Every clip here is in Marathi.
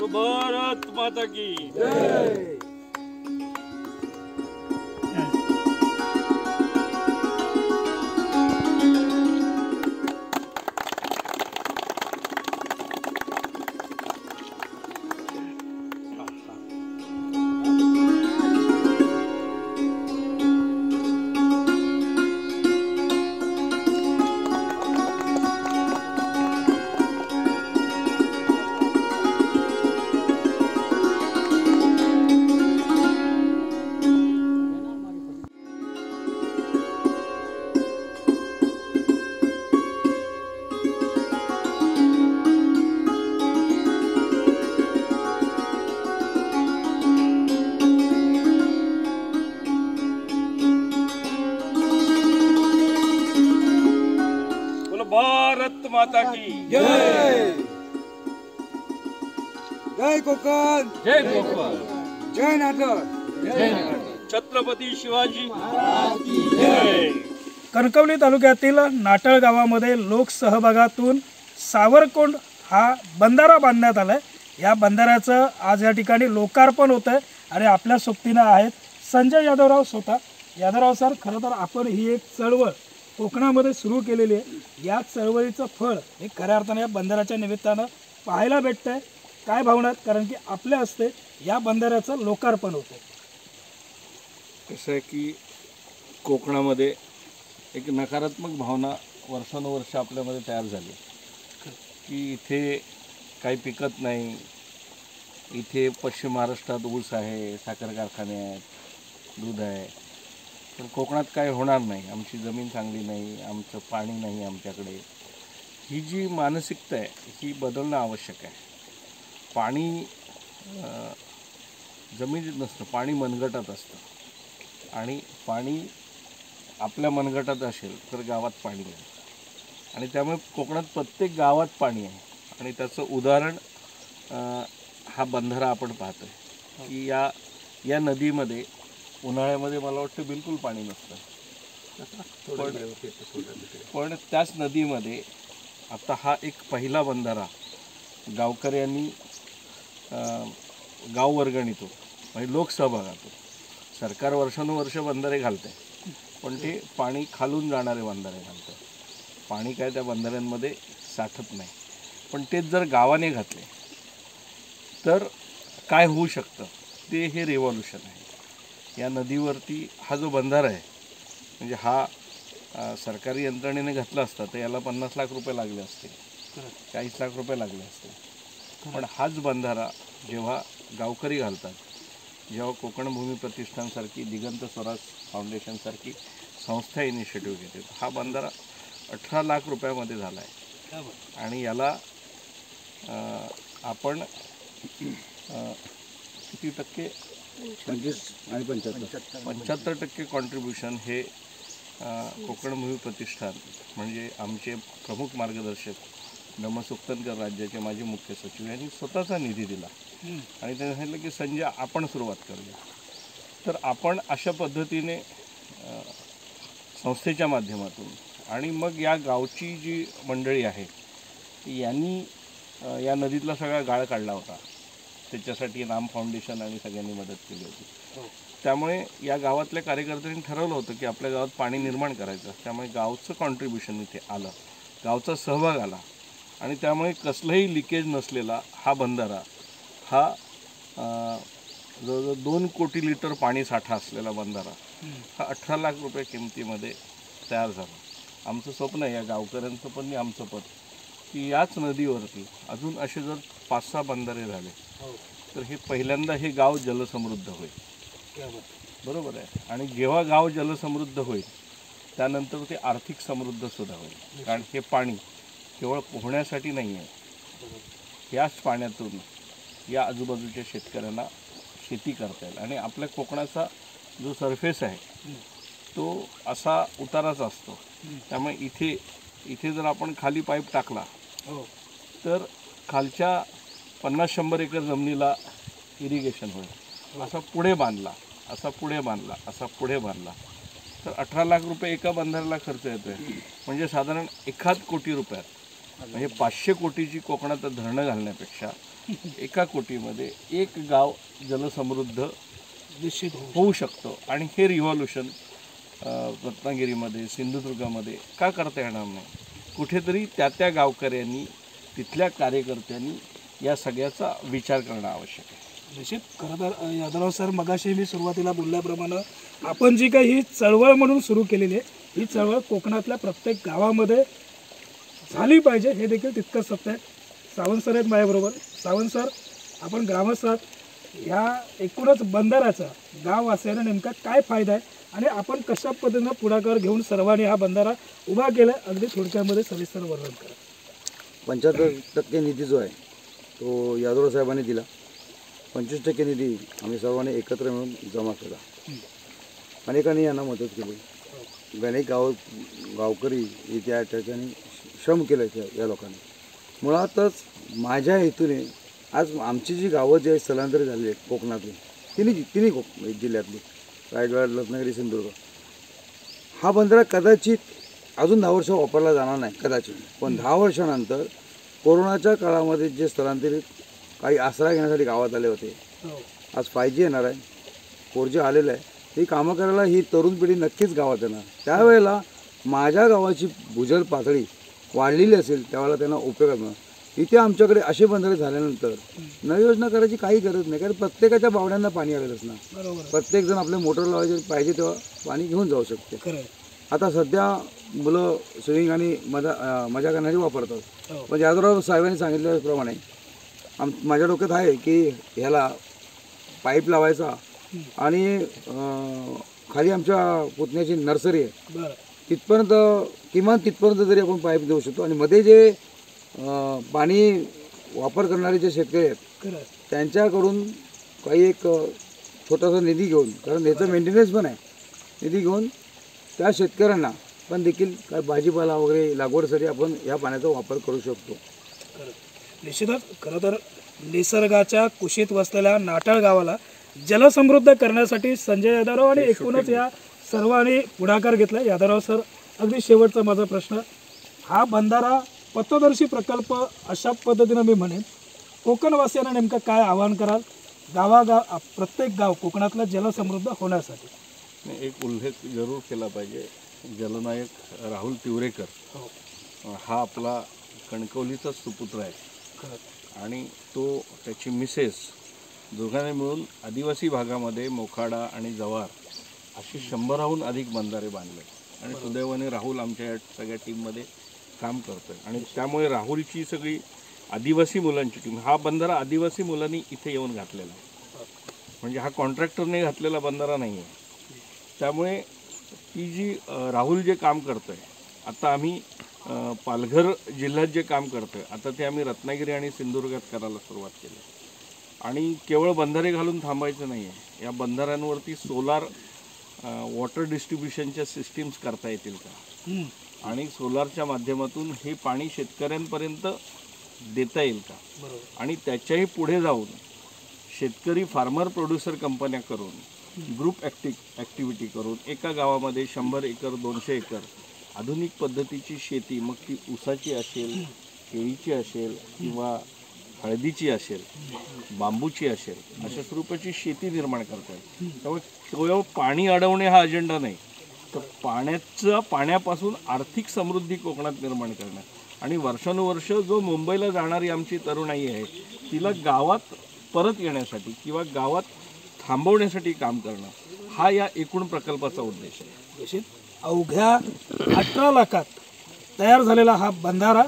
बोलो भारत माता की जय। भारत माता की जय। जय कोकण, जय कोकण, जय नाटक, जय नाटक। छत्रपती शिवाजी महाराज की जय। कणकवली तालुक्यातील नाटळ गावामध्ये लोकसहभागातून सावरकोंड हा बंधारा बांधण्यात आलाय। या बंधाऱ्याचं आज या ठिकाणी लोकार्पण होत आहे आणि आपल्या सोबतीनं आहेत संजय यादवराव स्वतः। यादवराव सर, खरं तर आपण ही एक चळवळ कोकणामध्ये सुरू केलेली आहे। या चळवळीचं फळ हे खऱ्या अर्थाने या बंधाऱ्याच्या निमित्तानं पाहायला भेटतंय। काय भावना आहेत, कारण की आपल्या हस्ते या बंधाऱ्याचं लोकार्पण होतं। कसं आहे की कोकणामध्ये एक नकारात्मक भावना वर्षानुवर्ष आपल्यामध्ये तयार झाली की इथे काही पिकत नाही, इथे पश्चिम महाराष्ट्रात ऊस आहे, साखर कारखाने आहेत, दूध आहे, पण कोकणात काय होणार नाही, आमची जमीन चांगली नाही, आमचं पाणी नाही आमच्याकडे, ही जी मानसिकता आहे ही बदलणं आवश्यक आहे। पाणी जमिनीत नसतं, पाणी मनगटात असतं आणि पाणी आपल्या मनगटात असेल तर गावात पाणी आहे आणि त्यामुळे कोकणात प्रत्येक गावात पाणी आहे आणि त्याचं उदाहरण हा बंधारा आपण पाहतोय की या नदीमध्ये उन्हाळ्यामध्ये मला वाटतं बिलकुल पाणी नसतं, पण त्याच नदीमध्ये आता हा एक पहिला बंधारा गावकऱ्यांनी गाव वर्गणीतून म्हणजे लोकसहभागातून, सरकार वर्षानुवर्ष बंधारे घालते पण ते पाणी खालून जाणारे बंधारे घालते, पाणी काय त्या बंधाऱ्यांमध्ये साठत नाही, पण तेच जर गावाने घातले तर काय होऊ शकतं ते हे रेव्होल्यूशन आहे। या नदीवरती हा जो बंधारा आहे म्हणजे हा सरकारी यंत्रणेने घातला असता तर याला 50 लाख रुपये लागले असते, 40 लाख रुपये लागले असते, पण हाच बंधारा जेव्हा गावकरी घालतात, जेव्हा कोकण भूमी प्रतिष्ठानसारखी, दिगंत स्वराज फाउंडेशनसारखी संस्था इनिशिएटिव्ह घेते, हा बंधारा 18 लाख रुपयामध्ये झाला आहे आणि याला आपण किती टक्के 75% कॉन्ट्रीब्युशन हे कोकण भूमी प्रतिष्ठान म्हणजे आमचे प्रमुख मार्गदर्शक नमसुक्तनकर, राज्याचे माजी मुख्य सचिव यांनी स्वतःचा निधी दिला आणि त्यांनी सांगितलं की संजय आपण सुरुवात करूया। तर आपण अशा पद्धतीने संस्थेच्या माध्यमातून आणि मग या गावची जी मंडळी आहे यांनी या नदीतला सगळा गाळ काढला होता, त्याच्यासाठी नाम फाउंडेशन आणि सगळ्यांनी मदत केली होती। त्यामुळे या गावातल्या कार्यकर्त्यांनी ठरवलं होतं की आपल्या गावात पाणी निर्माण करायचं, त्यामुळे गावचं कॉन्ट्रीब्युशन इथे आलं, गावचा सहभाग आला आणि त्यामुळे कसलंही लिकेज नसलेला हा बंधारा हा जवळजवळ 2 कोटी लिटर पाणी साठा असलेला बंधारा हा 18 लाख रुपये किमतीमध्ये तयार झाला। आमचं स्वप्न आहे, या गावकऱ्यांचं पण आमचं पण, की याच नदीवरती अजून असे जर 5-6 बंधारे झाले तर हे पहिल्यांदा हे गाव जलसमृद्ध होईल, बरोबर आहे। आणि जेव्हा गाव जलसमृद्ध होईल त्यानंतर ते आर्थिक समृद्धसुद्धा होईल, कारण हे पाणी केवळ पोहण्यासाठी नाही आहे, याच पाण्यातून या आजूबाजूच्या शेतकऱ्यांना शेती करता येईल आणि आपल्या कोकणाचा जो सरफेस आहे तो असा उताराचा असतो, त्यामुळे इथे जर आपण खाली पाईप टाकला तर खालच्या 50-100 एकर जमिनीला इरिगेशन होईल, असा पुढे बांधला, असा पुढे बांधला, असा पुढे बांधला तर 18 लाख रुपये एका बंधाऱ्याला खर्च येतोय, म्हणजे साधारण 1 कोटी रुपयात, म्हणजे 500 कोटीची कोकणात धरणं घालण्यापेक्षा एका कोटीमध्ये एक गाव जलसमृद्ध निश्चित होऊ शकतं. आणि हे रिव्हॉल्युशन रत्नागिरीमध्ये सिंधुदुर्गामध्ये का करता येणार नाही? कुठेतरी त्या गावकऱ्यांनी तिथल्या कार्यकर्त्यांनी या सगळ्याचा विचार करणं आवश्यक आहे. निश्चित. खरं तर यादवराव सर, मगाशी मी सुरुवातीला बोलल्याप्रमाणे आपण जी काही ही चळवळ म्हणून सुरू केलेली आहे, ही चळवळ कोकणातल्या प्रत्येक गावामध्ये झाली पाहिजे, हे देखील तितकंच सत्य आहे. सावंत सर आहेत माझ्याबरोबर. सावंत सर, आपण ग्रामस्थ आहात, ह्या एकूणच बंधाऱ्याचा गाववासियांना नेमका काय फायदा आहे आणि आपण कशा पद्धतीनं पुढाकार घेऊन सर्वांनी हा बंधारा उभा केला, अगदी थोडक्यामध्ये सविस्तर वर्णन करा. 75% निधी जो आहे तो यादवराव साहेबांनी दिला. 25% निधी आम्ही सर्वांनी एकत्र मिळून जमा केला. अनेकांनी यांना मदत केली. अनेक गावकरी त्या ठिकाणी श्रम केले या लोकांनी. मुळातच माझ्या हेतूने आज आमची जी गावं जी स्थलांतरित झाली आहेत कोकणातली, तिन्ही जिल्ह्यातली, रायगड, रत्नागिरी, सिंधुदुर्ग, हा बंधारा कदाचित अजून 10 वर्ष वापरला जाणार नाही कदाचित, पण 10 वर्षानंतर कोरोनाच्या काळामध्ये जे स्थलांतरित काही आसरा घेण्यासाठी गावात आले होते, आज 5G येणार आहे, 4G आलेलं आहे, ही कामं करायला ही तरुण पिढी नक्कीच गावात येणार. त्यावेळेला माझ्या गावाची भूजल पातळी वाढलेली असेल, त्यावेळेला त्यांना उपयोग मिळणार. इथे आमच्याकडे असे बंधारे झाल्यानंतर नवी योजना करायची काही गरज नाही, कारण प्रत्येकाच्या बावड्यांना पाणी आलेलं असणार. प्रत्येकजण आपले मोटर लावायचे पाहिजे तेव्हा पाणी घेऊन जाऊ शकते. आता सध्या मुलं स्विमिंग आणि मजा करणारी वापरतात, पण यादवराव साहेबांनी सांगितल्याप्रमाणे माझ्या डोक्यात आहे की ह्याला पाईप लावायचा आणि खाली आमच्या पुतण्याची नर्सरी आहे तिथपर्यंत, किमान तिथपर्यंत तरी आपण पाईप देऊ शकतो. आणि मध्ये जे पाणी वापर करणारे जे शेतकरी आहेत त्यांच्याकडून काही एक छोटासा निधी घेऊन, कारण याचं मेंटेनन्स पण आहे, निधी घेऊन त्या शेतकऱ्यांना पण देखील काय भाजीपाला वगैरे लागवडीसाठी आपण या पाण्याचा वापर करू शकतो. निश्चितच. खरं तर निसर्गाच्या कुशीत वसलेल्या नाटाळ गावाला जलसमृद्ध करण्यासाठी संजय यादवराव आणि एकूणच या सर्वांनी पुढाकार घेतला. यादवराव सर, अगदी शेवटचा माझा प्रश्न, हा बंधारा पथदर्शी प्रकल्प अशा पद्धतीनं मी म्हणेन, कोकणवासियांना नेमकं काय आवाहन कराल प्रत्येक गाव कोकणातलं जलसमृद्ध होण्यासाठी? एक उल्लेख जरूर केला पाहिजे. जलनायक राहुल तिवरेकर हा आपला कणकवलीचा सुपुत्र आहे आणि तो त्याची मिसेस दोघांनी मिळून आदिवासी भागामध्ये मोखाडा आणि जव्हार अशी 100हून अधिक बंधारे बांधले. आणि सुदैवाने राहुल आमच्या या सगळ्या टीममध्ये काम करतोय आणि त्यामुळे राहुलची सगळी आदिवासी मुलांची टीम, हा बंधारा आदिवासी मुलांनी इथे येऊन घातलेला आहे, म्हणजे हा कॉन्ट्रॅक्टरने घातलेला बंधारा नाही आहे. त्यामुळे ती जी राहुल जे काम करतोय, आता आम्ही पालघर जिल्ह्यात जे काम करतोय आता ते आम्ही रत्नागिरी आणि सिंधुदुर्गात करायला सुरुवात केली. आणि केवळ बंधारे घालून थांबायचं नाही आहे, या बंधाऱ्यांवरती सोलार वॉटर डिस्ट्रीब्युशनच्या सिस्टीम्स करता येतील का, आणि सोलारच्या माध्यमातून हे पाणी शेतकऱ्यांपर्यंत देता येईल का, आणि त्याच्याही पुढे जाऊन शेतकरी फार्मर प्रोड्युसर कंपन्या करून ग्रुप ॲक्टिव्हिटी करून एका गावामध्ये 100 एकर 200 एकर आधुनिक पद्धतीची शेती, मग ती ऊसाची असेल, केळीची असेल किंवा हळदीची असेल, बांबूची असेल, अशा स्वरूपाची शेती निर्माण करता येईल. त्यामुळे केवळ पाणी अडवणे हा अजेंडा नाही, तर पाण्यापासून आर्थिक समृद्धी कोकणात निर्माण करणं आणि वर्षानुवर्ष जो मुंबईला जाणारी आमची तरुणाई आहे तिला गावात परत येण्यासाठी किंवा गावात थांबवण्यासाठी काम करणं, हा या एकूण प्रकल्पाचा उद्देश आहे. अवघ्या 18 लाखात तयार झालेला हा बंधारा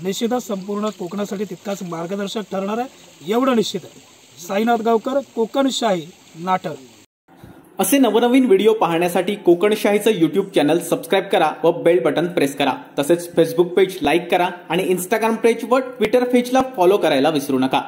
निश्चितच संपूर्ण कोकणासाठी तितकाच मार्गदर्शक ठरणार आहे, एवढं निश्चित आहे. साईनाथ गावकर, कोकणशाही, नाटक. असे नवनवीन व्हिडिओ पाहण्यासाठी कोकणशाहीचं यूट्यूब चॅनल सबस्क्राईब करा व बेल बटन प्रेस करा. तसेच फेसबुक पेज लाईक करा आणि इंस्टाग्राम पेज व ट्विटर पेजला फॉलो करायला विसरू नका.